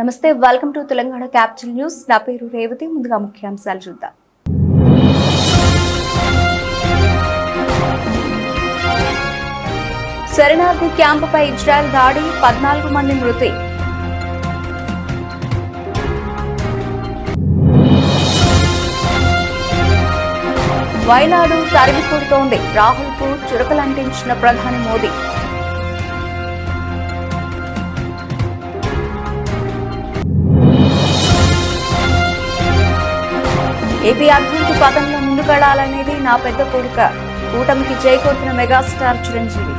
నమస్తే, welcome to Telangana capital news. నా పేరు రేవతి. ముందుగా ముఖ్యాంశాలు చూద్దాం. శరణార్థి క్యాంపుపై ఇజ్రాయెల్ దాడి, 14 మంది మృతి. వైనాడు తరిమి కొడుతోంది, రాహుల్కు చురకలంటించిన ప్రధాని మోదీ. ఏపీ అభివృద్ధి పథంలో ముందుకెళ్లాలనేది నా పెద్ద కోరిక, కూటమికి చేకూర్చిన మెగాస్టార్ చిరంజీవి.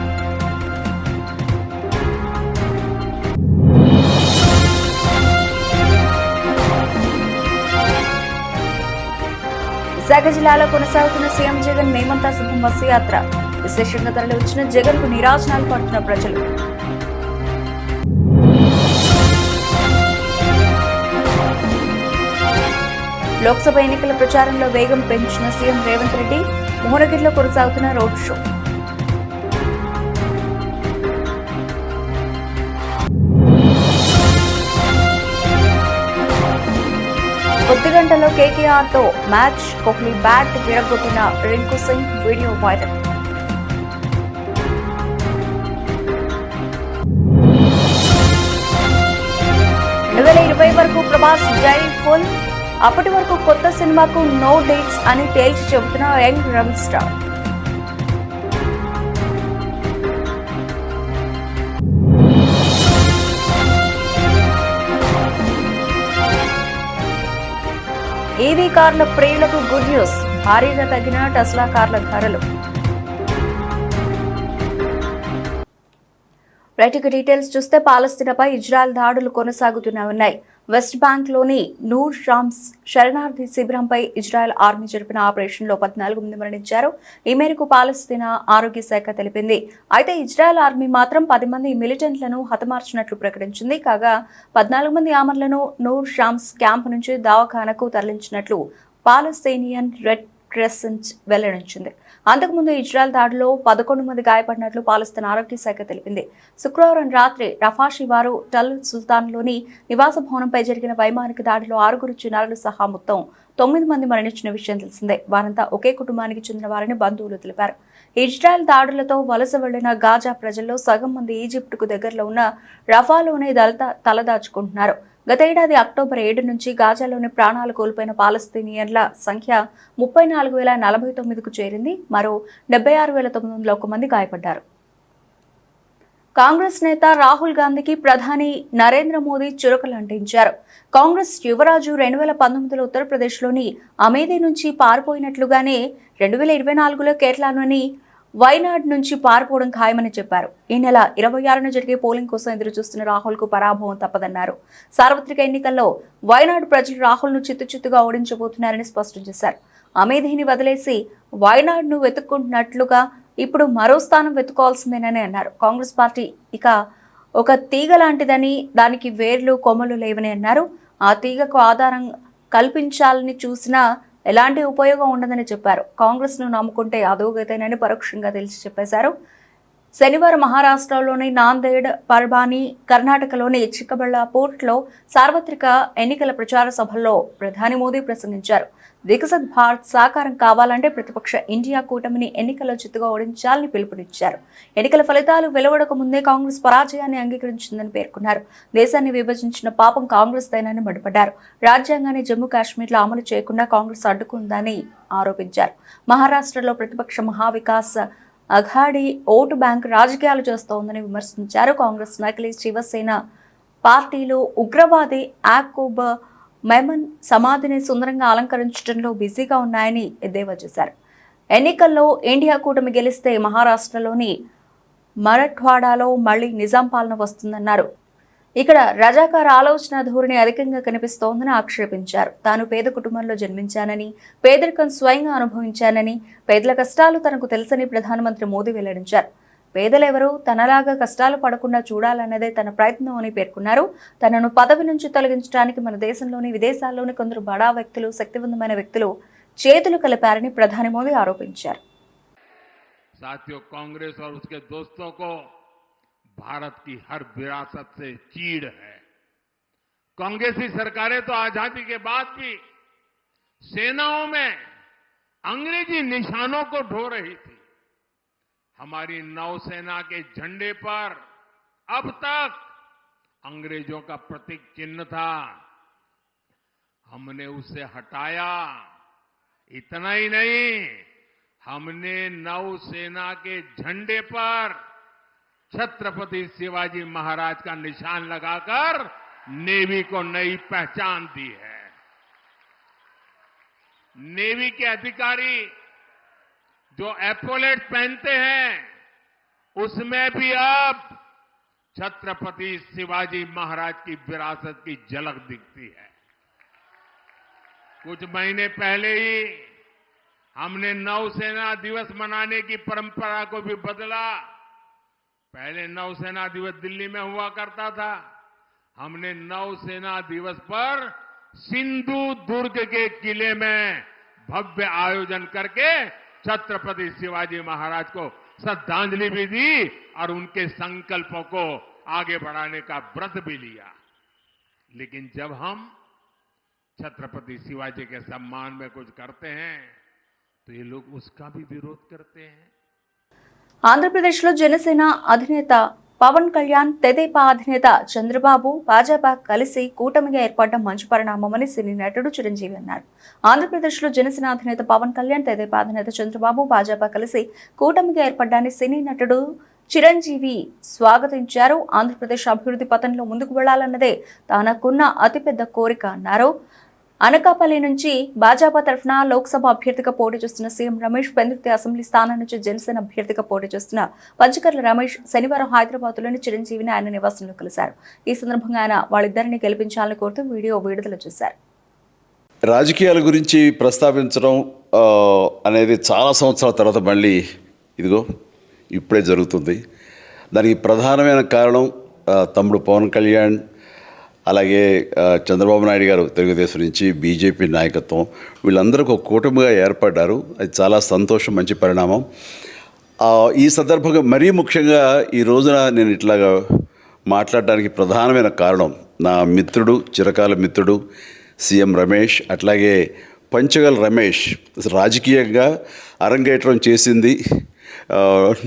విశాఖ జిల్లాలో కొనసాగుతున్న సీఎం జగన్ మేమంతా సిద్ధం బస్సు యాత్ర. విశేషంగా తరలి వచ్చిన జగన్ కు నిరాశనాలు పడుతున్న ప్రజలు. లోక్సభ ఎన్నికల ప్రచారంలో వేగం పెంచిన సీఎం రేవంత్ రెడ్డి. మోహనగిరిలో కొనసాగుతున్న రోడ్ షో. కొద్ది గంటలో కేకేఆర్ తో మ్యాచ్, కోహ్లీ బ్యాట్ విరగొట్టిన రింకు సింగ్ వీడియో వైరల్. వరకు ప్రభాస్ డైరీ ఫుల్. అప్పటి వరకు కొత్త సినిమాకు నో డేట్స్ అని తేల్చి చెబుతున్న యంగ్ రెబల్ స్టార్. ఈవీ కార్ల ప్రియులకు గుడ్ న్యూస్, భారీగా తగ్గిన టెస్లా కార్ల ధరలు. రైట్ డీటెయిల్స్ చూస్తే, పాలస్తీనాపై ఇజ్రాయెల్ దాడులు కొనసాగుతూనే ఉన్నాయి. వెస్ట్ బ్యాంక్ లోని నూర్ షామ్స్ శరణార్థి శిబిరంపై ఇజ్రాయెల్ ఆర్మీ జరిపిన ఆపరేషన్లో 14 మంది మరణించారు. ఈ మేరకు పాలస్తీనా ఆరోగ్య శాఖ తెలిపింది. అయితే ఇజ్రాయెల్ ఆర్మీ మాత్రం 10 మంది మిలిటెంట్లను హతమార్చినట్లు ప్రకటించింది. కాగా 14 మంది ఆమర్లను నూర్ షామ్స్ క్యాంప్ నుంచి దవాఖానకు తరలించినట్లు పాలస్తీనియన్ రెడ్ క్రెసెంట్ వెల్లడించింది. అంతకుముందు ఇజ్రాయెల్ దాడిలో 11 మంది గాయపడినట్లు పాలస్తీన్ ఆరోగ్య శాఖ తెలిపింది. శుక్రవారం రాత్రి రఫా శివారు టల్ సుల్తాన్లోని నివాస భవనంపై జరిగిన వైమానిక దాడిలో 6 చిన్నారులు సహా మొత్తం 9 మంది మరణించిన విషయం తెలిసిందే. వారంతా ఒకే కుటుంబానికి చెందిన వారని బంధువులు తెలిపారు. ఇజ్రాయెల్ దాడులతో వలస వెళ్లిన గాజా ప్రజల్లో సగం మంది ఈజిప్టుకు దగ్గరలో ఉన్న రఫాలోనే తలదాచుకుంటున్నారు. గతేడాది అక్టోబర్ 7 నుంచి గాజాలోని ప్రాణాలు కోల్పోయిన పాలస్తీనియన్ల సంఖ్య 34,049కు చేరింది. మరో 76,901 మంది గాయపడ్డారు. కాంగ్రెస్ నేత రాహుల్ గాంధీకి ప్రధాని నరేంద్ర మోదీ చురకలు అంటించారు. కాంగ్రెస్ యువరాజు 2019లో ఉత్తరప్రదేశ్లోని అమేథీ నుంచి పారిపోయినట్లుగానే 2024లో కేరళలోని వైనాడ్ నుంచి పారిపోవడం ఖాయమని చెప్పారు. ఈ నెల 26న జరిగే పోలింగ్ కోసం ఎదురు చూస్తున్న రాహుల్ కు పరాభవం తప్పదన్నారు. సార్వత్రిక ఎన్నికల్లో వైనాడ్ ప్రజలు రాహుల్ ను చిత్తుచిత్తుగా ఓడించబోతున్నారని స్పష్టం చేశారు. అమేథీని వదిలేసి వైనాడ్ ను వెతుక్కుంటున్నట్లుగా ఇప్పుడు మరో స్థానం వెతుకోవాల్సిందేనని అన్నారు. కాంగ్రెస్ పార్టీ ఇక ఒక తీగ లాంటిదని, దానికి వేర్లు కొమ్మలు లేవని అన్నారు. ఆ తీగకు ఆధారం కల్పించాలని చూసినా ఎలాంటి ఉపయోగం ఉండదని చెప్పారు. కాంగ్రెస్ ను నమ్ముకుంటే అధోగతేనని పరోక్షంగా తెలిసి చెప్పేశారు. శనివారం మహారాష్ట్రలోని నాందేడ్, పర్బానీ, కర్ణాటకలోని చిక్కబళ్ళాపూర్లో సార్వత్రిక ఎన్నికల ప్రచార సభల్లో ప్రధాని మోదీ ప్రసంగించారు. వికసిత్ భారత్ సాకారం కావాలంటే ప్రతిపక్ష ఇండియా కూటమిని ఎన్నికల్లో చిత్తుగా ఓడించాలని పిలుపునిచ్చారు. ఎన్నికల ఫలితాలు వెలువడక ముందే కాంగ్రెస్ పరాజయాన్ని అంగీకరించిందని పేర్కొన్నారు. దేశాన్ని విభజించిన పాపం కాంగ్రెస్ దైనాన్ని మండిపడ్డారు. రాజ్యాంగాన్ని జమ్మూ కాశ్మీర్లో అమలు చేయకుండా కాంగ్రెస్ అడ్డుకుందని ఆరోపించారు. మహారాష్ట్రలో ప్రతిపక్ష మహావికాస్ అఘాడీ ఓటు బ్యాంక్ రాజకీయాలు చేస్తోందని విమర్శించారు. కాంగ్రెస్ నకిలీ శివసేన పార్టీలు ఉగ్రవాది యాకూబ్ మెమన్ సమాధిని సుందరంగా అలంకరించడంలో బిజీగా ఉన్నాయని ఎద్దేవా చేశారు. ఎన్నికల్లో ఇండియా కూటమి గెలిస్తే మహారాష్ట్రలోని మరాఠ్వాడాలో మళ్లీ నిజాం పాలన వస్తుందన్నారు. ఇక్కడ రజాకార ఆలోచన ధోరణి అధికంగా కనిపిస్తోందని ఆక్షేపించారు. తాను పేద కుటుంబంలో జన్మించానని, పేదరికం స్వయంగా అనుభవించానని, పేదల కష్టాలు తనకు తెలుసని ప్రధానమంత్రి మోదీ వెల్లడించారు. పేదలెవరూ తనలాగా కష్టాలు పడకుండా చూడాలన్నదే తన ప్రయత్నం అని పేర్కొన్నారు. తనను పదవి నుంచి తొలగించడానికి మన దేశంలోని, విదేశాల్లోని కొందరు బడా వ్యక్తులు, శక్తివంతమైన వ్యక్తులు చేతులు కలిపారని ప్రధాని మోదీ ఆరోపించారు. साथियों, कांग्रेस और उसके दोस्तों को भारत की हर विरासत से चीड़ है। कांग्रेसी सरकारें तो आजादी के बाद भी सेनाओं में अंग्रेजी निशानों को ढो रही थी। हमारी नौसेना के झंडे पर अब तक अंग्रेजों का प्रतीक चिन्ह था, हमने उसे हटाया। इतना ही नहीं, हमने नौसेना के झंडे पर छत्रपति शिवाजी महाराज का निशान लगाकर नेवी को नई पहचान दी है। नेवी के अधिकारी जो एपोलेट पहनते हैं, उसमें भी अब छत्रपति शिवाजी महाराज की विरासत की झलक दिखती है। कुछ महीने पहले ही हमने नौसेना दिवस मनाने की परंपरा को भी बदला। पहले नौसेना दिवस दिल्ली में हुआ करता था, हमने नौसेना दिवस पर सिंधु दुर्ग के किले में भव्य आयोजन करके छत्रपति शिवाजी महाराज को श्रद्धांजलि भी दी और उनके संकल्पों को आगे बढ़ाने का व्रत भी लिया। लेकिन जब हम छत्रपति शिवाजी के सम्मान में कुछ करते हैं तो ये लोग उसका भी विरोध करते हैं। ఆంధ్రప్రదేశ్లో జనసేన అధినేత పవన్ కళ్యాణ్, తెదేపా అధినేత చంద్రబాబు, భాజపా కలిసి కూటమిగా ఏర్పడడం మంచి పరిణామమని సినీ నటుడు చిరంజీవి అన్నారు. ఆంధ్రప్రదేశ్లో జనసేన అధినేత పవన్ కళ్యాణ్, తెదేపా అధినేత చంద్రబాబు, భాజపా కలిసి కూటమిగా ఏర్పడ్డాన్ని సినీ నటుడు చిరంజీవి స్వాగతించారు. ఆంధ్రప్రదేశ్ అభివృద్ధి పథంలో ముందుకు వెళ్లాలన్నదే తనకున్న అతిపెద్ద కోరిక అన్నారు. అనకాపల్లి నుంచి భాజపా తరఫున లోక్సభ అభ్యర్థిగా పోటీ చేస్తున్న సీఎం రమేష్, పెందుర్తి అసెంబ్లీ స్థానం నుంచి జనసేన అభ్యర్థిగా పోటీ చేస్తున్న పంచకర్ల రమేష్ శనివారం హైదరాబాద్లోని చిరంజీవిని ఆయన నివాసంలో కలిశారు. ఈ సందర్భంగా ఆయన వాళ్ళిద్దరిని గెలిపించాలని కోరుతూ వీడియో విడుదల చేశారు. రాజకీయాల గురించి ప్రస్తావించడం అనేది చాలా సంవత్సరాల తర్వాత మళ్ళీ ఇదిగో ఇప్పుడే జరుగుతుంది. దానికి ప్రధానమైన కారణం తమ్ముడు పవన్ కళ్యాణ్, అలాగే చంద్రబాబు నాయుడు గారు తెలుగుదేశం నుంచి, బీజేపీ నాయకత్వం వీళ్ళందరూ ఒక కూటమిగా ఏర్పడ్డారు. అది చాలా సంతోషం, మంచి పరిణామం. ఈ సందర్భంగా మరీ ముఖ్యంగా ఈ రోజున నేను ఇట్లాగా మాట్లాడడానికి ప్రధానమైన కారణం నా మిత్రుడు, చిరకాల మిత్రుడు సీఎం రమేష్, అట్లాగే పంచగల్ రమేష్ రాజకీయంగా అరంగేట్రం చేసింది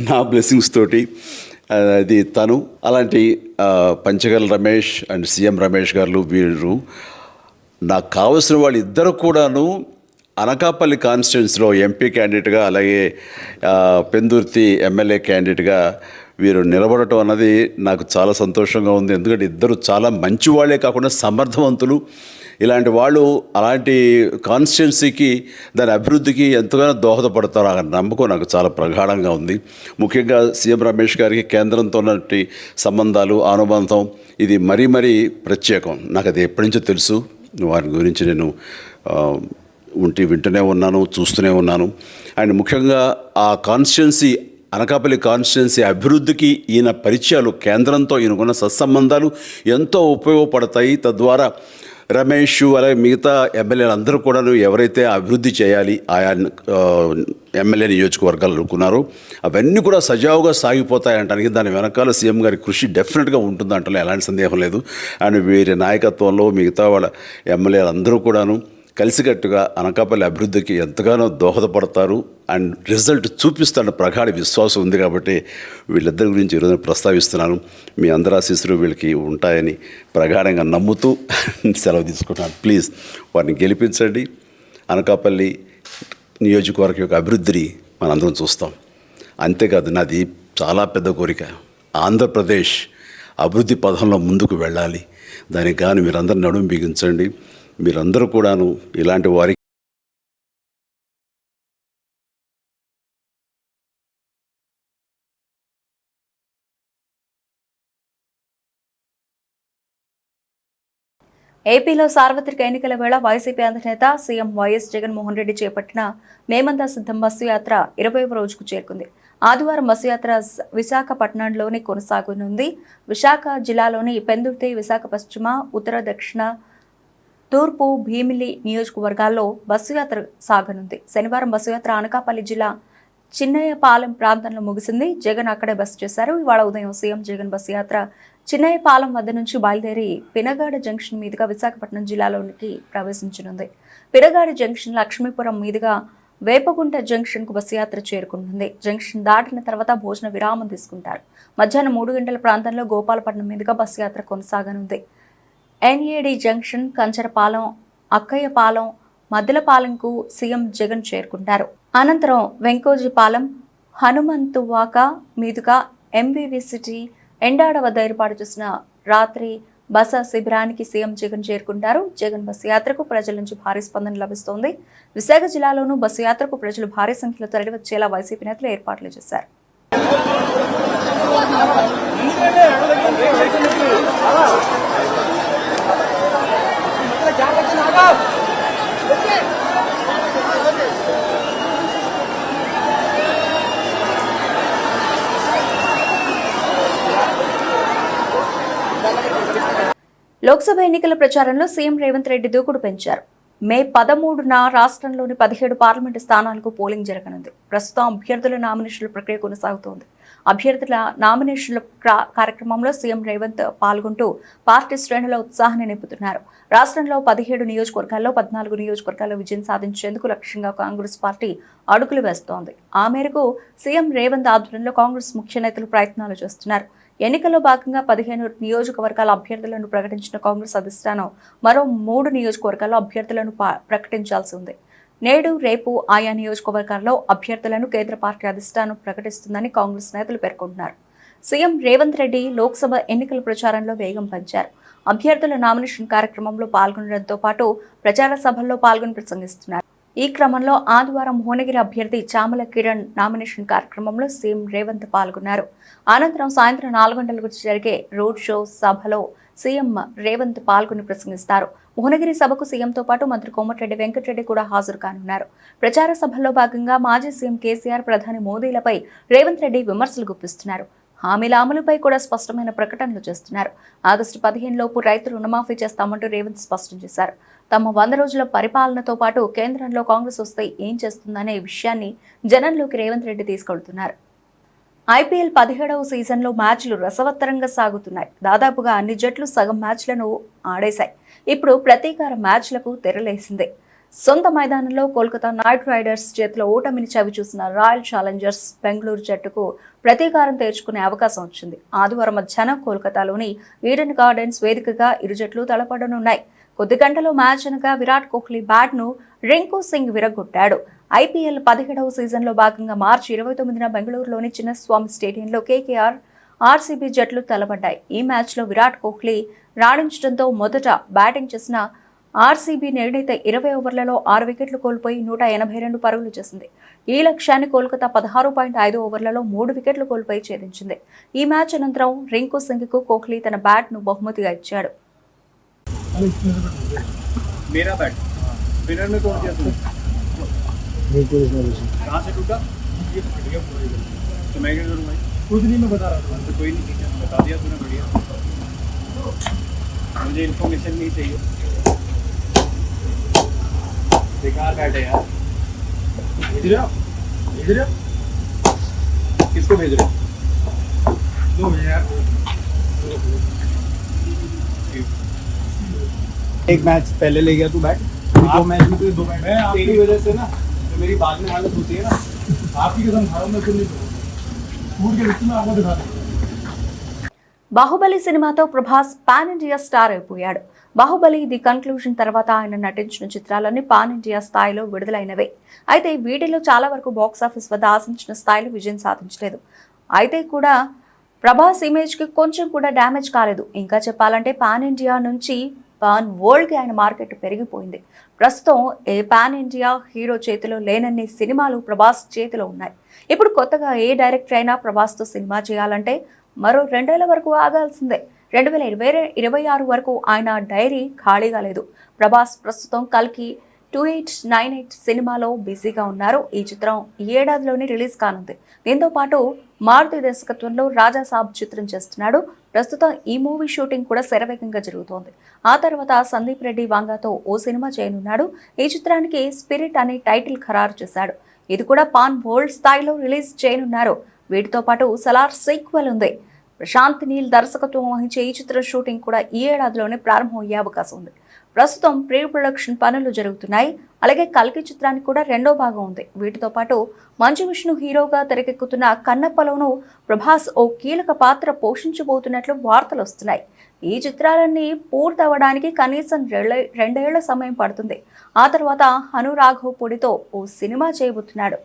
నా బ్లెస్సింగ్స్ తోటి. అది తను. అలాంటి పంచగల్ రమేష్ అండ్ సీఎం రమేష్ గారు వీరు నాకు కావలసిన వాళ్ళు ఇద్దరు కూడాను అనకాపల్లి కాన్స్టిట్యున్సీలో ఎంపీ క్యాండిడేట్గా, అలాగే పెందుర్తి ఎమ్మెల్యే క్యాండిడేట్గా వీరు నిలబడటం అన్నది నాకు చాలా సంతోషంగా ఉంది. ఎందుకంటే ఇద్దరు చాలా మంచి వాళ్ళే కాకుండా సమర్థవంతులు. ఇలాంటి వాళ్ళు అలాంటి కాన్స్టిట్యున్సీకి, దాని అభివృద్ధికి ఎంతగానో దోహదపడతారు అన్న నమ్మకం నాకు చాలా ప్రగాఢంగా ఉంది. ముఖ్యంగా సీఎం రమేష్ గారికి కేంద్రంతో ఉన్నటువంటి సంబంధాలు, అనుబంధం ఇది మరీ మరీ ప్రత్యేకం. నాకు అది ఎప్పటి నుంచో తెలుసు. వారి గురించి నేను వింటూనే ఉన్నాను, చూస్తూనే ఉన్నాను. అండ్ ముఖ్యంగా ఆ కాన్స్టిట్యున్సీ, అనకాపల్లి కాన్స్టిట్యున్సీ అభివృద్ధికి ఈయన పరిచయాలు, కేంద్రంతో ఈయనకున్న సత్సంబంధాలు ఎంతో ఉపయోగపడతాయి. తద్వారా రమేష్ అలాగే మిగతా ఎమ్మెల్యేలు అందరూ కూడా ఎవరైతే అభివృద్ధి చేయాలి ఆయా ఎమ్మెల్యే నియోజకవర్గాలు అనుకున్నారో అవన్నీ కూడా సజావుగా సాగిపోతాయంటానికి దాని వెనకాల సీఎం గారి కృషి డెఫినెట్గా ఉంటుందంటే ఎలాంటి సందేహం లేదు. అండ్ వీరి నాయకత్వంలో మిగతా వాళ్ళ ఎమ్మెల్యేలు అందరూ కూడాను కలిసికట్టుగా అనకాపల్లి అభివృద్ధికి ఎంతగానో దోహదపడతారు అండ్ రిజల్ట్ చూపిస్తారన్న ప్రగాఢ విశ్వాసం ఉంది. కాబట్టి వీళ్ళిద్దరి గురించి ఈరోజు ప్రస్తావిస్తున్నాను. మీ అందరి ఆశీస్సులు వీళ్ళకి ఉంటాయని ప్రగాఢంగా నమ్ముతూ సెలవు తీసుకుంటున్నాను. ప్లీజ్ వారిని గెలిపించండి. అనకాపల్లి నియోజకవర్గం యొక్క అభివృద్ధిని మనందరం చూస్తాం. అంతేకాదు, నాది చాలా పెద్ద కోరిక, ఆంధ్రప్రదేశ్ అభివృద్ధి పథంలో ముందుకు వెళ్ళాలి. దానికి కానీ మీరందరూ నడుము బిగించండి. మీరందరూ కూడాను ఇలాంటి వారికి ఏపీలో సార్వత్రిక ఎన్నికల వేళ వైసీపీ అధినేత సీఎం వైఎస్ జగన్మోహన్ రెడ్డి చేపట్టిన మేమంతా సిద్ధం బస్సు యాత్ర 20వ రోజుకు చేరుకుంది. ఆదివారం బస్సు యాత్ర విశాఖపట్నంలోని కొనసాగనుంది. విశాఖ జిల్లాలోని పెందుర్తి, విశాఖ పశ్చిమ, ఉత్తర, దక్షిణ, తూర్పు, భీమిలి నియోజకవర్గాల్లో బస్సు యాత్ర సాగనుంది. శనివారం బస్సు యాత్ర అనకాపల్లి జిల్లా చిన్నయ్యపాలెం ప్రాంతంలో ముగిసింది. జగన్ అక్కడే బస చేశారు. ఇవాళ ఉదయం సీఎం జగన్ బస్సు యాత్ర చిన్నయ్యపాలెం వద్ద నుంచి బయలుదేరి పినగాడ జంక్షన్ మీదుగా విశాఖపట్నం జిల్లాలోనికి ప్రవేశించనుంది. పినగాడ జంక్షన్ లక్ష్మీపురం మీదుగా వేపగుంట జంక్షన్ కు బస్సు యాత్ర చేరుకుంటుంది. జంక్షన్ దాటిన తర్వాత భోజన విరామం తీసుకుంటారు. మధ్యాహ్నం 3 గంటల ప్రాంతంలో గోపాలపట్నం మీదుగా బస్సు యాత్ర కొనసాగనుంది. ఎన్ఏడి జంక్షన్, కంచరపాలెం, అక్కయ్యపాలెం, మద్దలపాలెంకు సీఎం జగన్ చేరుకుంటారు. అనంతరం వెంకోజీపాలెం, హనుమంతువాక మీదుగా ఎంవివి సిటీ, ఎండాడ వద్ద ఏర్పాటు చేసిన రాత్రి బస శిబిరానికి సీఎం జగన్ చేరుకుంటారు. జగన్ బస్సు యాత్రకు ప్రజల నుంచి భారీ స్పందన లభిస్తోంది. విశాఖ జిల్లాలోనూ బస్సు యాత్రకు ప్రజలు భారీ సంఖ్యలో తరలివచ్చేలా వైసీపీ నేతలు ఏర్పాట్లు చేశారు. లోక్సభ ఎన్నికల ప్రచారంలో సీఎం రేవంత్ రెడ్డి దూకుడు పెంచారు. మే 13న రాష్ట్రంలోని 17 పార్లమెంటు స్థానాలకు పోలింగ్ జరగనుంది. ప్రస్తుతం అభ్యర్థుల నామినేషన్ల ప్రక్రియ కొనసాగుతోంది. అభ్యర్థుల నామినేషన్ల కార్యక్రమంలో సీఎం రేవంత్ పాల్గొంటూ పార్టీ శ్రేణుల ఉత్సాహాన్ని నింపుతున్నారు. రాష్ట్రంలో 17 నియోజకవర్గాల్లో 14 నియోజకవర్గాల్లో విజయం సాధించేందుకు లక్ష్యంగా కాంగ్రెస్ పార్టీ అడుగులు వేస్తోంది. ఆ మేరకు సీఎం రేవంత్ ఆధ్వర్యంలో కాంగ్రెస్ ముఖ్య నేతలు ప్రయత్నాలు చేస్తున్నారు. ఎన్నికల్లో భాగంగా 15 నియోజకవర్గాల అభ్యర్థులను ప్రకటించిన కాంగ్రెస్ అధిష్టానం మరో 3 నియోజకవర్గాల్లో అభ్యర్థులను ప్రకటించాల్సి ఉంది. నేడు రేపు ఆయా నియోజకవర్గాల్లో అభ్యర్థులను కేంద్ర పార్టీ అధిష్టానం ప్రకటిస్తుందని కాంగ్రెస్ నేతలు పేర్కొంటున్నారు. సీఎం రేవంత్ రెడ్డి లోక్సభ ఎన్నికల ప్రచారంలో వేగం పెంచారు. అభ్యర్థుల నామినేషన్ కార్యక్రమంలో పాల్గొనడంతో పాటు ప్రచార సభల్లో పాల్గొని ప్రసంగిస్తున్నారు. ఈ క్రమంలో ఆదివారం భువనగిరి అభ్యర్థి చామల కిరణ్ నామినేషన్ కార్యక్రమంలో సీఎం రేవంత్ పాల్గొన్నారు. అనంతరం సాయంత్రం 4 గంటలకు జరిగే రోడ్ షో సభలో సీఎం రేవంత్ పాల్గొని ప్రసంగిస్తారు. భువనగిరి సభకు సీఎంతో పాటు మంత్రి కోమటిరెడ్డి వెంకటరెడ్డి కూడా హాజరు కానున్నారు. ప్రచార సభల్లో భాగంగా మాజీ సీఎం కేసీఆర్, ప్రధాని మోదీలపై రేవంత్ రెడ్డి విమర్శలు గుప్పిస్తున్నారు. హామీల అమలుపై కూడా స్పష్టమైన ప్రకటనలు చేస్తున్నారు. ఆగస్టు 15 లోపు రైతు రుణమాఫీ చేస్తామంటూ రేవంత్ స్పష్టం చేశారు. తమ 100 రోజుల పరిపాలనతో పాటు కేంద్రంలో కాంగ్రెస్ వస్తే ఏం చేస్తుందనే విషయాన్ని జనంలోకి రేవంత్ రెడ్డి తీసుకెళ్తున్నారు. ఐపీఎల్ 17వ సీజన్లో మ్యాచ్లు రసవత్తరంగా సాగుతున్నాయి. దాదాపుగా అన్ని జట్లు సగం మ్యాచ్లను ఆడేశాయి. ఇప్పుడు ప్రతీకార మ్యాచ్లకు తెరలేసింది. సొంత మైదానంలో కోల్కతా నైట్ రైడర్స్ చేతిలో ఓటమిని చవిచూసిన రాయల్ ఛాలెంజర్స్ బెంగళూరు జట్టుకు ప్రతీకారం తీర్చుకునే అవకాశం వచ్చింది. ఆదివారం మధ్యాహ్నం కోల్కతాలోని ఈడెన్ గార్డెన్స్ వేదికగా ఇరు జట్లు తలపడనున్నాయి. కొద్ది గంటలో మ్యాచ్ అనగా విరాట్ కోహ్లీ బ్యాట్ను రింకు సింగ్ విరగొట్టాడు. ఐపీఎల్ 17వ సీజన్లో భాగంగా మార్చి 29న బెంగళూరులోని చిన్నస్వామి స్టేడియంలో కేకేఆర్, ఆర్సీబీ జట్లు తలపడ్డాయి. ఈ మ్యాచ్లో విరాట్ కోహ్లీ రాణించడంతో మొదట బ్యాటింగ్ చేసిన ఆర్సీబీ నిర్ణీత 20 ఓవర్లలో 6 వికెట్లు కోల్పోయి 182 పరుగులు చేసింది. ఈ లక్ష్యాన్ని కోల్కతా 16.5 ఓవర్లలో 3 వికెట్లు కోల్పోయి ఛేదించింది. ఈ మ్యాచ్ అనంతరం రింకు సింగ్కు కోహ్లీ తన బ్యాట్ను బహుమతిగా ఇచ్చాడు. मेरा बैट विनर में तोड़ दिया तुमने कहाँ से टूटा ये फट गया पूरे तो मैं क्या करूँ भाई खुद नहीं मैं बता रहा था तो कोई नहीं ठीक है बता दिया तूने बढ़िया मुझे इन्फॉर्मेशन नहीं चाहिए बेकार बैट है यार भेज रहे हो किसको भेज रहे हो यार एक मैच पहले ले गया तू बैट 2 मैच में तो 2 बैट मैं तेरी वजह से ना जो मेरी बाद में हालत होती है ना आपकी कसम खा रहा हूं मैं खुद नहीं छूट के रिश्ते में आपको दिखा दूं. బాహుబలి సినిమాతో ప్రభాస్ పాన్ ఇండియా స్టార్ అయిపోయాడు. బాహుబలి ది కన్క్లూజన్ తర్వాత ఆయన నటించిన చిత్రాలన్నీ పాన్ ఇండియా స్థాయిలో విడుదలైనవే. అయితే వీటిలో చాలా వరకు బాక్సాఫీస్ వద్ద ఆశించిన స్థాయిలో విజయం సాధించలేదు. అయితే కూడా ప్రభాస్ ఇమేజ్కి కొంచెం కూడా డ్యామేజ్ కాలేదు. ఇంకా చెప్పాలంటే పాన్ ఇండియా నుంచి పాన్ వరల్డ్కి ఆయన మార్కెట్ పెరిగిపోయింది. ప్రస్తుతం ఏ పాన్ ఇండియా హీరో చేతిలో లేనన్ని సినిమాలు ప్రభాస్ చేతిలో ఉన్నాయి. ఇప్పుడు కొత్తగా ఏ డైరెక్టర్ అయినా ప్రభాస్తో సినిమా చేయాలంటే మరో 2 ఏళ్ల వరకు ఆగాల్సిందే. 2026 వరకు ఆయన డైరీ ఖాళీగా లేదు. ప్రభాస్ ప్రస్తుతం కల్కి 2898 సినిమాలో బిజీగా ఉన్నారు. ఈ చిత్రం ఈ ఏడాదిలోనే రిలీజ్ కానుంది. దీంతో పాటు మారుతి దర్శకత్వంలో రాజాసాబ్ చిత్రం చేస్తున్నాడు. ప్రస్తుతం ఈ మూవీ షూటింగ్ కూడా శరవేగంగా జరుగుతోంది. ఆ తర్వాత సందీప్ రెడ్డి వాంగాతో ఓ సినిమా చేయనున్నాడు. ఈ చిత్రానికి స్పిరిట్ అనే టైటిల్ ఖరారు చేశాడు. ఇది కూడా పాన్ వరల్డ్ స్థాయిలో రిలీజ్ చేయనున్నారు. వీటితో పాటు సలార్ సీక్వెల్ ఉంది. ప్రశాంత్ నీల్ దర్శకత్వం వహించే ఈ చిత్ర షూటింగ్ కూడా ఈ ఏడాదిలోనే ప్రారంభమయ్యే అవకాశం ఉంది. ప్రస్తుతం ప్రీ ప్రొడక్షన్ పనులు జరుగుతున్నాయి. అలాగే కల్కి చిత్రానికి కూడా రెండో భాగం ఉంది. వీటితో పాటు మంచు విష్ణు హీరోగా తెరకెక్కుతున్న కన్నప్పలోనూ ప్రభాస్ ఓ కీలక పాత్ర పోషించబోతున్నట్లు వార్తలు వస్తున్నాయి. ఈ చిత్రాలన్నీ పూర్తవడానికి కనీసం 2 ఏళ్ల సమయం పడుతుంది. ఆ తర్వాత అనురాఘవ్ పొడితో ఓ సినిమా చేయబోతున్నాడు.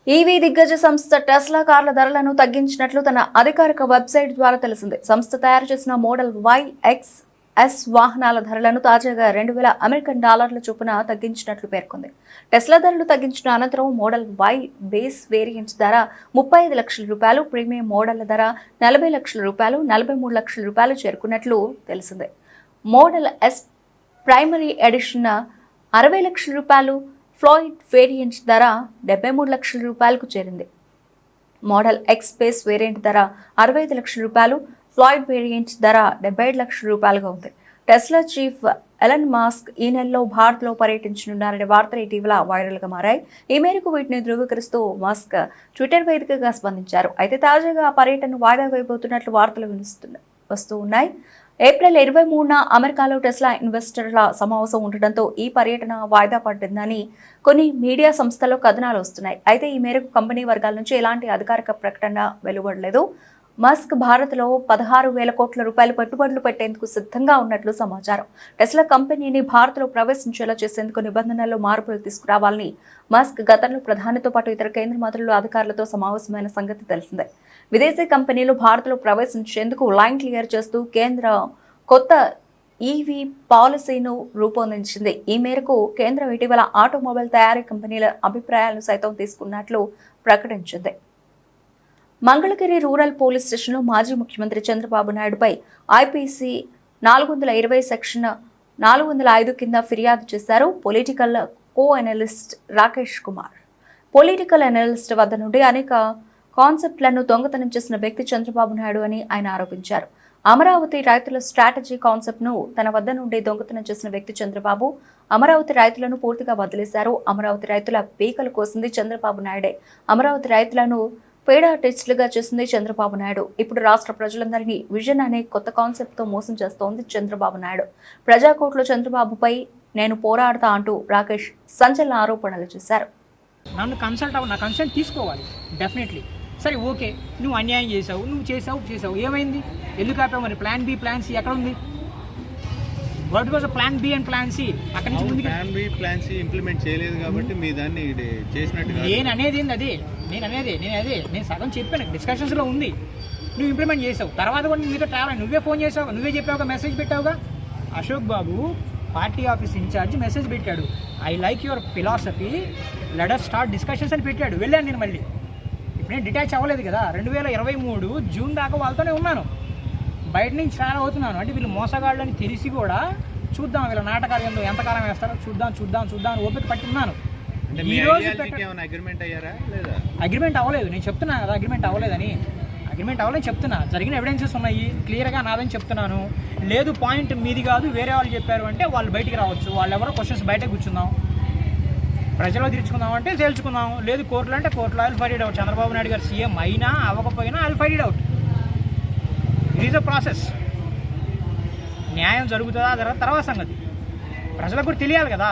ఈవీ దిగ్గజ సంస్థ టెస్లా కార్ల ధరలను తగ్గించినట్లు తన అధికారిక వెబ్సైట్ ద్వారా తెలిసింది. సంస్థ తయారు చేసిన మోడల్ YXS వాహనాల ధరలను తాజాగా $2,000 చొప్పున తగ్గించినట్లు పేర్కొంది. టెస్లా ధరలు తగ్గించిన అనంతరం మోడల్ Y బేస్ వేరియంట్ ధర ₹35 లక్షలు, ప్రీమియం మోడళ్ల ధర ₹40 లక్షలు, ₹43 లక్షలు చేరుకున్నట్లు తెలిసింది. మోడల్ S ప్రైమరీ ఎడిషన్ ₹60 లక్షలు, ఫ్లాయిడ్ వేరియంట్ ధర ₹73 లక్షలకు చేరింది. మోడల్ X బేస్ వేరియంట్ ధర ₹65 లక్షలు, ఫ్లాయిడ్ వేరియంట్ ధర ₹77 లక్షలుగా ఉంది. టెస్లా చీఫ్ ఎలన్ మాస్క్ ఈ నెలలో భారత్లో పర్యటించనున్నారనే వార్తలు ఇటీవల వైరల్గా మారాయి. ఈ మేరకు వీటిని ధృవీకరిస్తూ మాస్క్ ట్విట్టర్ వేదికగా స్పందించారు. అయితే తాజాగా ఆ పర్యటన వాయిదా వేయబోతున్నట్లు వార్తలు వస్తూ ఉన్నాయి. ఏప్రిల్ 23న అమెరికాలో టెస్లా ఇన్వెస్టర్ల సమావేశం ఉండడంతో ఈ పర్యటన వాయిదా పడిందని కొన్ని మీడియా సంస్థల్లో కథనాలు వస్తున్నాయి. అయితే ఈ మేరకు కంపెనీ వర్గాల నుంచి ఎలాంటి అధికారిక ప్రకటన వెలువడలేదు. మస్క్ భారత్లో ₹16,000 కోట్ల పెట్టుబడులు పెట్టేందుకు సిద్ధంగా ఉన్నట్లు సమాచారం. టెస్లా కంపెనీని భారత్లో ప్రవేశించేలా చేసేందుకు నిబంధనల్లో మార్పులు తీసుకురావాలని మస్క్ గతంలో ప్రధానితో పాటు ఇతర కేంద్ర మంత్రులు అధికారులతో సమావేశమైన సంగతి తెలిసిందే. విదేశీ కంపెనీలు భారత్లో ప్రవేశించేందుకు లైన్ క్లియర్ చేస్తూ కేంద్రం కొత్త ఈవీ పాలసీను రూపొందించింది. ఈ మేరకు కేంద్రం ఇటీవల ఆటోమొబైల్ తయారీ కంపెనీల అభిప్రాయాలను సైతం తీసుకున్నట్లు ప్రకటించింది. మంగళగిరి రూరల్ పోలీస్ స్టేషన్లో మాజీ ముఖ్యమంత్రి చంద్రబాబు నాయుడుపై ఐపీసీ 420 సెక్షన్ 405 కింద ఫిర్యాదు చేశారు political co analyst Rakesh Kumar. Political analyst వద్ద నుండి అనేక కాన్సెప్ట్లను దొంగతనం చేసిన వ్యక్తి చంద్రబాబు నాయుడు అని ఆయన ఆరోపించారు. అమరావతి రైతుల స్ట్రాటజీ కాన్సెప్ట్ను తన వద్ద నుండి దొంగతనం చేసిన వ్యక్తి చంద్రబాబు. అమరావతి రైతులను పూర్తిగా వదిలేశారు. అమరావతి రైతుల పీకలు కోసింది చంద్రబాబు నాయుడే. అమరావతి రైతులను పేడ టెస్టులుగా చేసింది చంద్రబాబు నాయుడు. ఇప్పుడు రాష్ట్ర ప్రజలందరినీ విజన్ అనే కొత్త కాన్సెప్ట్తో మోసం చేస్తోంది చంద్రబాబు నాయుడు. ప్రజాకోర్టులో చంద్రబాబుపై నేను పోరాడతా అంటూ రాకేష్ సంచలన ఆరోపణలు చేశారు. నన్ను నా కన్సల్ట్ తీసుకోవాలి డెఫినెట్లీ. సరే ఓకే, నువ్వు అన్యాయం చేసావు, నువ్వు చేసావు, ఏమైంది? ఎందుకు ఆపావు? మరి ప్లాన్ బి ప్లాన్ సి ఎక్కడ ఉంది? What was plan B and plan C? అక్కడ నుంచి ముందుకు plan B plan C implement చేయలేదు కాబట్టి మీ దాన్ని చేసినట్టు నేను అనేది నేను సగం చెప్పాను, డిస్కషన్స్లో ఉంది. నువ్వు ఇంప్లిమెంట్ చేసావు, తర్వాత కూడా మీతో ట్రావెల్ నువ్వే ఫోన్ చేసావు, నువ్వే చెప్పావుగా, మెసేజ్ పెట్టావుగా. అశోక్ బాబు పార్టీ ఆఫీస్ ఇన్ఛార్జ్ మెసేజ్ పెట్టాడు, I like your philosophy, let us start discussions అని పెట్టాడు. వెళ్ళాను నేను మళ్ళీ. ఇప్పుడు నేను డిటాచ్ అవ్వలేదు కదా. 2023 జూన్ దాకా వాళ్ళతోనే ఉన్నాను. బయట నుంచి చాలా అవుతున్నాను. అంటే వీళ్ళు మోసగాళ్ళు అని తెలిసి కూడా చూద్దాం వీళ్ళ నాటకాలు ఏందో, ఎంతకాలం వేస్తారో చూద్దాం ఓపిక పట్టున్నాను. అగ్రిమెంట్ అవ్వలేదు. నేను చెప్తున్నా కదా అగ్రిమెంట్ అవ్వలేదని చెప్తున్నా. జరిగిన ఎవిడెన్సెస్ ఉన్నాయి క్లియర్గా, నాదని చెప్తున్నాను. లేదు పాయింట్ మీది కాదు వేరే వాళ్ళు చెప్పారు అంటే వాళ్ళు బయటికి రావచ్చు. వాళ్ళు ఎవరో క్వశ్చన్స్ బయట కూర్చుందాం, ప్రజల్లో తీర్చుకుందాం అంటే తేల్చుకుందాం. లేదు కోర్టులో అంటే కోర్టులో I'll fight it out. Chandrababu Naidu గారు సీఎం అయినా అవ్వకపోయినా I'll fight it out. It is a process. న్యాయం జరుగుతుందా తర్వాత సంగతి ప్రజలకు కూడా తెలియాలి కదా.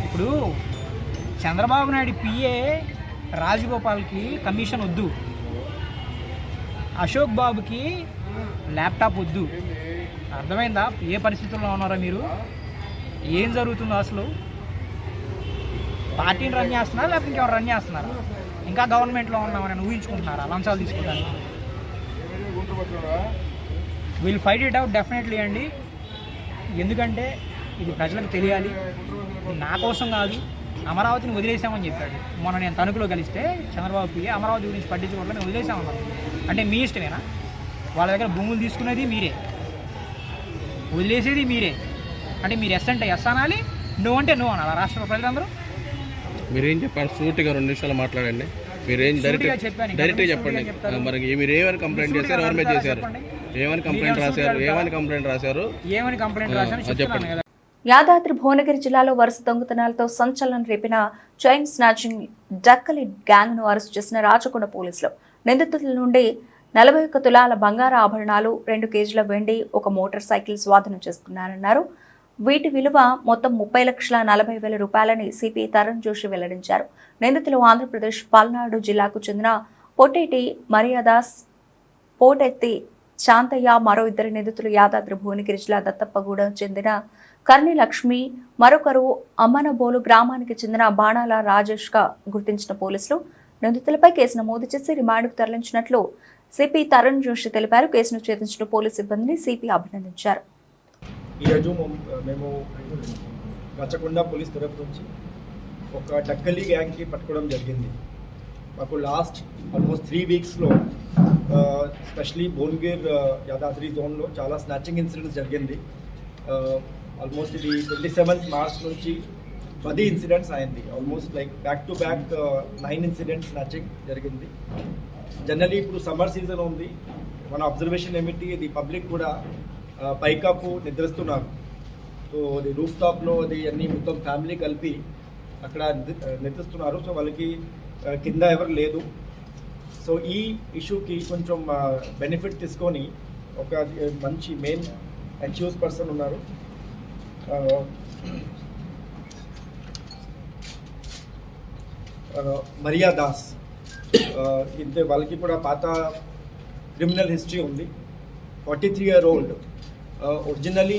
ఇప్పుడు చంద్రబాబు నాయుడు పిఏ రాజగోపాల్కి కమిషన్ వద్దు, అశోక్ బాబుకి ల్యాప్టాప్ వద్దు. అర్థమైందా ఏ పరిస్థితుల్లో ఉన్నారో మీరు? ఏం జరుగుతుందో అసలు? పార్టీని రన్ చేస్తున్నారా లేకపోతే ఇంకెవరు రన్ చేస్తున్నారా? ఇంకా గవర్నమెంట్లో ఉన్నామని ఊహించుకుంటున్నారా లంచాలు తీసుకుంటారు? Will fight it out definitely అండి. ఎందుకంటే ఇది ప్రజలకు తెలియాలి. ఇది నా కోసం కాదు. అమరావతిని వదిలేసామని చెప్పాడు మొన్న. నేను తణుకులో కలిస్తే చంద్రబాబుకి అమరావతి గురించి పట్టించుకోవడం మేము వదిలేసామన్నారు. అంటే మీ ఇష్టమేనా? వాళ్ళ దగ్గర భూములు తీసుకునేది మీరే, వదిలేసేది మీరే. అంటే మీరు ఎస్ అంటే ఎస్ అనాలి, నో అంటే నో అనాలి. రాష్ట్ర ప్రజలందరూ మీరేం చెప్పారు? సూటిగా 2 నిమిషాలు మాట్లాడండి. మీరేం డైరెక్ట్గా చెప్పండి. మరి మీరు ఏమని కంప్లైంట్ చేశారు? ఎవరి మీద చేశారు? ఏమని కంప్లైంట్ రాశారు? చెప్పండి. యాదాద్రి భువనగిరి జిల్లాలో వరుస దొంగతనాలతో సంచలనం రేపిన చైన్ స్నాచింగ్ డక్కలి గ్యాంగ్ను అరెస్టు చేసిన రాచకొండ పోలీసులు. నిందితుల నుండి 41 తులాల బంగారు ఆభరణాలు, 2 కేజీల వెండి, ఒక మోటార్ సైకిల్ స్వాధీనం చేసుకున్నారన్నారు. వీటి విలువ మొత్తం 30,40,000 రూపాయలని సిపి తరుణ్ జోషి వెల్లడించారు. నిందితులు ఆంధ్రప్రదేశ్ పల్నాడు జిల్లాకు చెందిన పొట్టేటి మరియాదాస్, పోటెత్తి శాంతయ్య, మరో 2 నిందితులు యాదాద్రి భువనగిరి జిల్లా దత్తప్పగూడెం చెందిన కర్ణి లక్ష్మి, మరొకరు అమ్మనబోలు గ్రామానికి చెందిన బాణాల రాజేష్గా గుర్తించిన పోలీసులు నిందితులపై కేసు నమోదు చేసి రిమాండ్కు తరలించినట్లు సిపి తరుణ్ జోషి తెలిపారు. కేసును ఛేదించిన పోలీసు సిబ్బందిని సిపి అభినందించారు. ఈరోజు మేము రచకొండ పోలీస్ తరఫు నుంచి ఒక డక్కలి గ్యాంగ్కి పట్టుకోవడం జరిగింది. మాకు లాస్ట్ ఆల్మోస్ట్ 3 వీక్స్లో స్పెషలీ భువనగిర్ యాదాద్రి జోన్లో చాలా స్నాచింగ్ ఇన్సిడెంట్స్ జరిగింది. ఆల్మోస్ట్ ఇది 27th మార్చ్ నుంచి 10 ఇన్సిడెంట్స్ అయింది. Almost like back to back 9 incidents snatching జరిగింది. జనరలీ ఇప్పుడు సమ్మర్ సీజన్ ఉంది. మన అబ్జర్వేషన్ ఏమిటి, ఇది పబ్లిక్ కూడా పైకాపు నిద్రిస్తున్నారు. సో అది రూఫ్ టాప్లో అది అన్ని మొత్తం ఫ్యామిలీ కలిపి అక్కడ నిద్రిస్తున్నారు. సో వాళ్ళకి కింద ఎవరు లేదు. సో ఈ ఇష్యూకి కొంచెం బెనిఫిట్ తీసుకొని ఒక మంచి మెయిన్ అక్యూజ్ పర్సన్ ఉన్నారు, మరియా దాస్. ఇంతే వాళ్ళకి కూడా పాత క్రిమినల్ హిస్టరీ ఉంది. 43-year-old, originally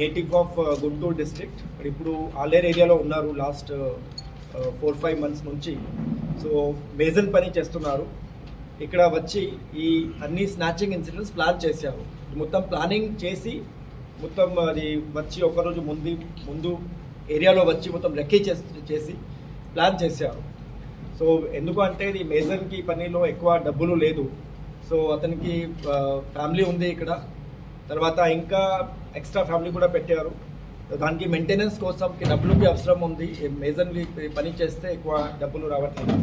native of Guntur district, ఇప్పుడు ఆలేరు ఏరియాలో ఉన్నారు లాస్ట్ 4-5 months నుంచి. సో మేజన్ పని చేస్తున్నారు. ఇక్కడ వచ్చి ఈ అన్ని స్నాచింగ్ ఇన్సిడెంట్స్ ప్లాన్ చేశారు. మొత్తం ప్లానింగ్ చేసి మొత్తం అది వచ్చి ఒకరోజు ముందు ఏరియాలో వచ్చి మొత్తం రెక్కీ చేసి ప్లాన్ చేశారు. సో ఎందుకు అంటే ఇది మేజన్కి పనిలో ఎక్కువ డబ్బులు లేదు. సో అతనికి ఫ్యామిలీ ఉంది ఇక్కడ, తర్వాత ఇంకా ఎక్స్ట్రా ఫ్యామిలీ కూడా పెట్టారు. దానికి మెయింటెనెన్స్ కోసం డబ్బులకి అవసరం ఉంది. మేజన్కి పని చేస్తే ఎక్కువ డబ్బులు రావట్లేదు.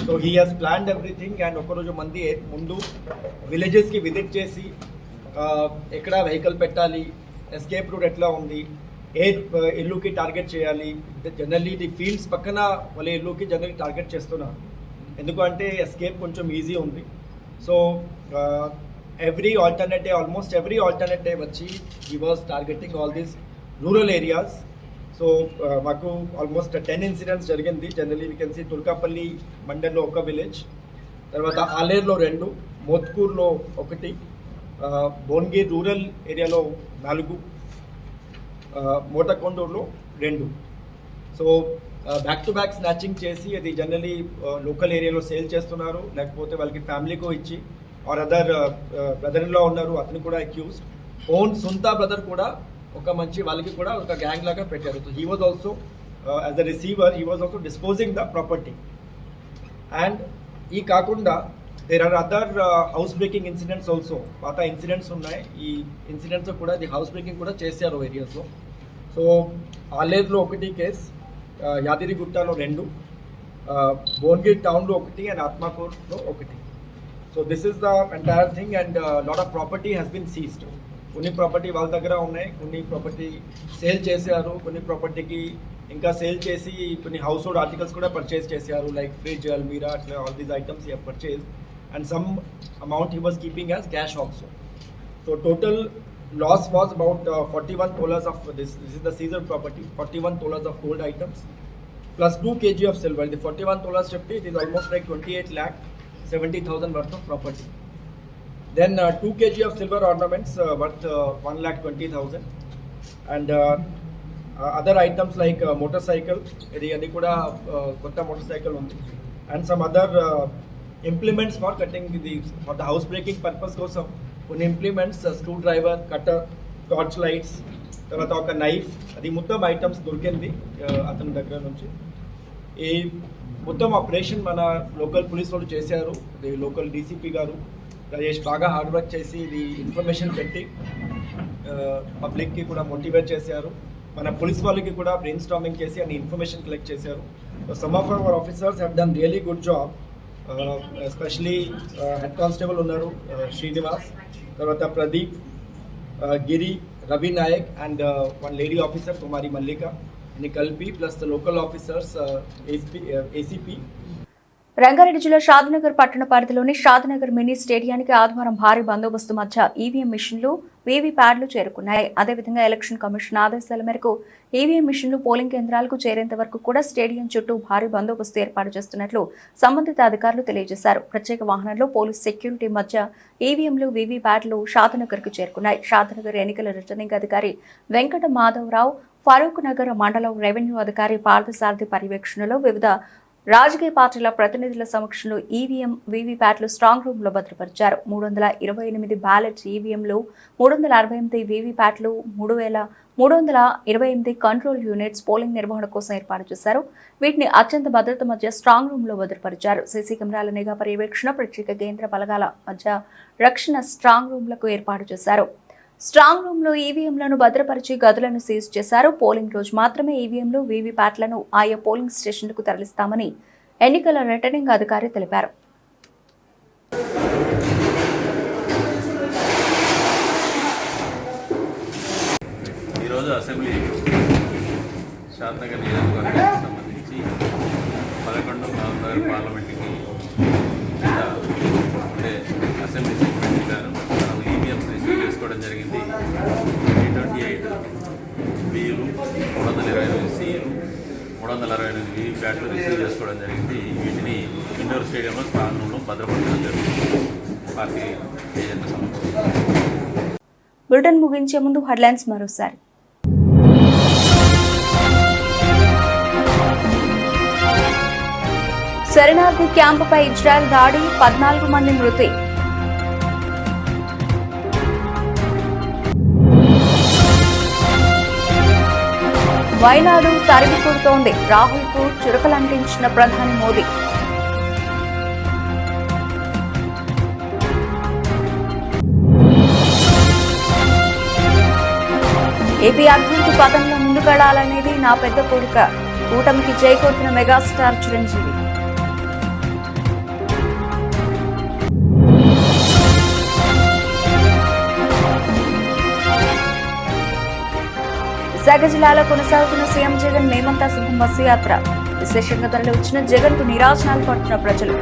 So he has planned everything. And ఒకరోజు ముందు విలేజెస్కి విజిట్ చేసి ఎక్కడ వెహికల్ పెట్టాలి, ఎస్కేప్ రూట్ ఎట్లా ఉంది, ఏ ఇల్లుకి టార్గెట్ చేయాలి. జనరల్లీ ఇది ఫీల్డ్స్ పక్కన వాళ్ళ ఇల్లుకి జనరల్లీ టార్గెట్ చేస్తున్నారు. ఎందుకంటే ఎస్కేప్ కొంచెం ఈజీ ఉంది. సో ఆల్మోస్ట్ ఎవ్రీ ఆల్టర్నేటివ్ వచ్చి he was targeting all these rural areas. So మాకు ఆల్మోస్ట్ 10 ఇన్సిడెంట్స్ జరిగింది. Generally we can see Turkapalli మండల్లో ఒక విలేజ్, తర్వాత ఆలేరులో 2, మోత్కూర్లో 1, భువనగిరి రూరల్ ఏరియాలో 4, మోటకొండూరులో 2. So back to back snatching చేసి అది జనరలీ లోకల్ ఏరియాలో సేల్ చేస్తున్నారు, లేకపోతే వాళ్ళకి ఫ్యామిలీకో ఇచ్చి or other brother in law ఉన్నారు, అతను కూడా అక్యూజ్డ్. ఓన్ సొంత బ్రదర్ కూడా ఒక మంచి వాళ్ళకి కూడా ఒక గ్యాంగ్ లాగా పెట్టారు. So he was also as a receiver, he was also disposing the property. And ఈ కాకుండా there are other house breaking incidents also. పాత ఇన్సిడెంట్స్ ఉన్నాయి. ఈ ఇన్సిడెంట్స్ కూడా ది హౌస్ బ్రేకింగ్ కూడా చేశారు ఏరియాస్లో. సో ఆలేరులో 1 కేసు, యాదగిరిగుట్టలో 2, భువనగిరి టౌన్లో 1 అండ్ ఆత్మకూరులో 1. So this is the entire thing. And lot of property has been seized. కొన్ని ప్రాపర్టీ వాళ్ళ దగ్గర ఉన్నాయి, కొన్ని ప్రాపర్టీ సేల్ చేశారు, కొన్ని ప్రాపర్టీకి ఇంకా సేల్ చేసి కొన్ని హౌస్ హోల్డ్ ఆర్టికల్స్ కూడా పర్చేస్ చేశారు, లైక్ ఫ్రిడ్జ్, అల్మీరా, అట్లా all these items he purchase. And some amount he was keeping as cash also. So total loss was about 41 tolas of this is the seized property, 41 tolas of gold items plus 2 kg of silver. The 41 tolas chapti, it is almost like 28,70,000 worth of property. Then 2 kg of silver ornaments worth 1,20,000. And other items like motorcycle, adi kuda kotta motorcycle undi, and some other implements for cutting for the house breaking purpose kosam కొన్ని implements, screw driver, cutter, torch lights, తర్వాత ఒక knife, అది మొత్తం items దొరికింది అతని దగ్గర నుంచి. ఈ మొత్తం ఆపరేషన్ మన లోకల్ పోలీస్ వాళ్ళు చేశారు. ఇది లోకల్ డీసీపీ గారు రాజేష్ బాగా హార్డ్ వర్క్ చేసి ఇది ఇన్ఫర్మేషన్ పెట్టి పబ్లిక్కి కూడా మోటివేట్ చేశారు. మన పోలీస్ వాళ్ళకి కూడా బ్రెయిన్ స్టార్మింగ్ చేసి అన్ని ఇన్ఫర్మేషన్ కలెక్ట్ చేశారు. Some of our officers have done really good job. Especially head constable ఉన్నారు శ్రీనివాస్, తర్వాత Pradeep, Giri, Ravi Naik and 1 lady officer Kumari Mallika, అన్ని కలిపి plus the local officers, ACP. Rangareddy జిల్లా షాద్నగర్ పట్టణ పరిధిలోని షాద్నగర్ మినీ స్టేడియానికి ఆదివారం భారీ బందోబస్తు మధ్య ఈవీఎం మిషన్లు వీవీప్యాడ్లు చేరుకున్నాయి. అదేవిధంగా ఎలక్షన్ కమిషన్ ఆదేశాల మేరకు ఈవీఎం మిషన్లు పోలింగ్ కేంద్రాలకు చేరేంత వరకు కూడా స్టేడియం చుట్టూ భారీ బందోబస్తు ఏర్పాటు చేస్తున్నట్లు సంబంధిత అధికారులు తెలియజేశారు. ప్రత్యేక వాహనాల్లో పోలీస్ సెక్యూరిటీ మధ్య ఈవీఎంలు వీవీప్యాడ్లు షాద్నగర్కు చేరుకున్నాయి. షాద్నగర్ ఎన్నికల రిటర్నింగ్ అధికారి వెంకట మాధవరావు, ఫరూక్ నగర్ మండలం రెవెన్యూ అధికారి పార్థసారథి పర్యవేక్షణలో వివిధ రాజకీయ పార్టీల ప్రతినిధుల సమక్షంలో ఈవీఎం వీవీప్యాట్లు స్ట్రాంగ్ రూమ్ లో భద్రపరిచారు. 328 బ్యాలెట్ ఈవీఎంలు, 368 వీవీప్యాట్లు, 3328 కంట్రోల్ యూనిట్స్ పోలింగ్ నిర్వహణ కోసం ఏర్పాటు చేశారు. వీటిని అత్యంత భద్రత మధ్య స్ట్రాంగ్ రూమ్ లో భద్రపరిచారు. సీసీ కెమెరాల నిఘా పర్యవేక్షణ, ప్రత్యేక కేంద్ర బలగాల మధ్య రక్షణ స్ట్రాంగ్ రూమ్లకు ఏర్పాటు చేశారు. స్ట్రాంగ్ రూమ్ లో ఈవీఎంలను భద్రపరిచి గదులను సీజ్ చేశారు. పోలింగ్ రోజు మాత్రమే ఈవీఎంలు వీవీప్యాట్లను ఆయా పోలింగ్ స్టేషన్లకు తరలిస్తామని ఎన్నికల రిటర్నింగ్ అధికారి తెలిపారు. ఈరోజు అసెంబ్లీ షాద్నగర్ నియోజకవర్గానికి సంబంధించి 11 నవంబర్ పార్లమెంట్కి అంటే అసెంబ్లీ సెగ్మెంట్ గాను మనం ఈవీఎంస్ రిసీవ్ చేసుకోవడం జరిగింది. 328 బిలు, 328 సిలు, 368 వీవీప్యాట్లు రిసీవ్ చేసుకోవడం జరిగింది. వీటిని ఇండోర్ స్టేడియంలో స్ట్రాంగ్ రూమ్లో భద్రపరచడం జరిగింది. పార్టీ ఏజెంట్ల సమక్షంలో. బులెటిన్ ముగించే ముందు హెడ్లైన్స్ మరోసారి. శరణార్థి క్యాంపుపై ఇజ్రాయెల్ దాడి, 14 మంది మృతి. వైనాడు తరిమి కొడుతోంది, రాహుల్కు చురకలంటించిన ప్రధాని మోదీ. ఏపీ అభివృద్ధి పథంలో ముందుకెళ్లాలనేది నా పెద్ద కోరిక, కూటమికి చేకూర్చిన మెగాస్టార్ చిరంజీవి. విశాఖ జిల్లాలో కొనసాగుతున్న సీఎం జగన్ మేమంతా సిద్ధం బస్సు యాత్ర. విశేషంగా తరలి వచ్చిన జగన్ కు నిరాశనాలు పడుతున్న ప్రజలు.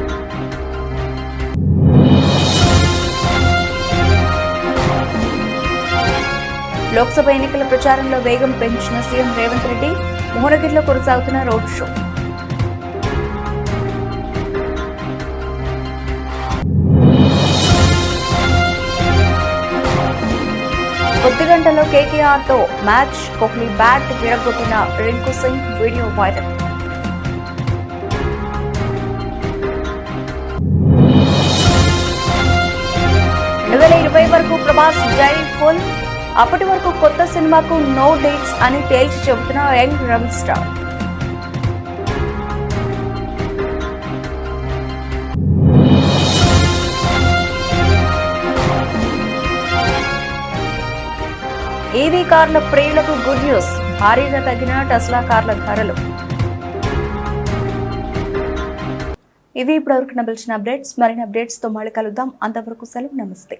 లోక్సభ ఎన్నికల ప్రచారంలో వేగం పెంచిన సీఎం రేవంత్ రెడ్డి. మోహనగిరిలో కొనసాగుతున్న రోడ్ షో. కొద్ది గంటలో కేకేఆర్ తో మ్యాచ్, కోహ్లీ బ్యాట్ విరగొట్టిన రింకు సింగ్ వీడియో వైరల్. వరకు ప్రభాస్ డైరీ ఫుల్. అప్పటి వరకు కొత్త సినిమాకు నో డేట్స్ అని తేల్చి చెబుతున్న యంగ్ రెబల్ స్టార్. ఈవీ కార్ల ప్రియులకు గుడ్ న్యూస్, భారీగా తగ్గిన టెస్లా కార్ల ధరలు. ఇవి ఇప్పటివరకు నడిచిన అప్డేట్స్. మరిన్ని అప్డేట్స్ తో మళ్ళీ కలుద్దాం. అంతవరకు సెలవు, నమస్తే.